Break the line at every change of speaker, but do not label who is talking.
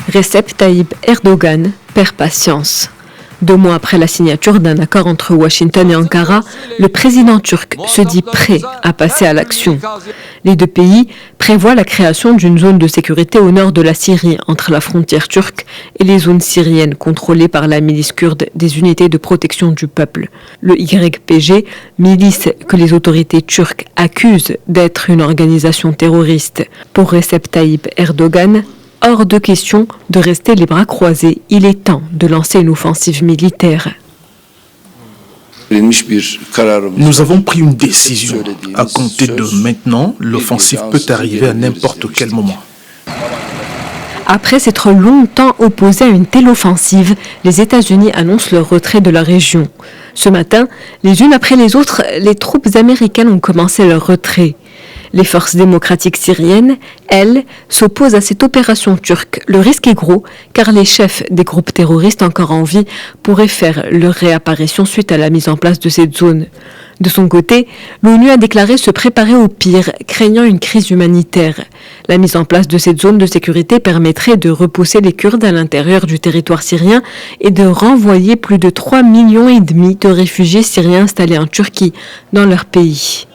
Recep Tayyip Erdogan perd patience. 2 mois après la signature d'un accord entre Washington et Ankara, le président turc se dit prêt à passer à l'action. Les 2 pays prévoient la création d'une zone de sécurité au nord de la Syrie, entre la frontière turque et les zones syriennes contrôlées par la milice kurde des unités de protection du peuple. Le YPG, milice que les autorités turques accusent d'être une organisation terroriste. Pour Recep Tayyip Erdogan, hors de question de rester les bras croisés. Il est temps de lancer une offensive militaire.
Nous avons pris une décision. À compter de maintenant, l'offensive peut arriver à n'importe quel moment.
Après s'être longtemps opposés à une telle offensive, les États-Unis annoncent leur retrait de la région. Ce matin, les unes après les autres, les troupes américaines ont commencé leur retrait. Les forces démocratiques syriennes, elles, s'opposent à cette opération turque. Le risque est gros, car les chefs des groupes terroristes encore en vie pourraient faire leur réapparition suite à la mise en place de cette zone. De son côté, l'ONU a déclaré se préparer au pire, craignant une crise humanitaire. La mise en place de cette zone de sécurité permettrait de repousser les Kurdes à l'intérieur du territoire syrien et de renvoyer plus de 3,5 millions de réfugiés syriens installés en Turquie dans leur pays.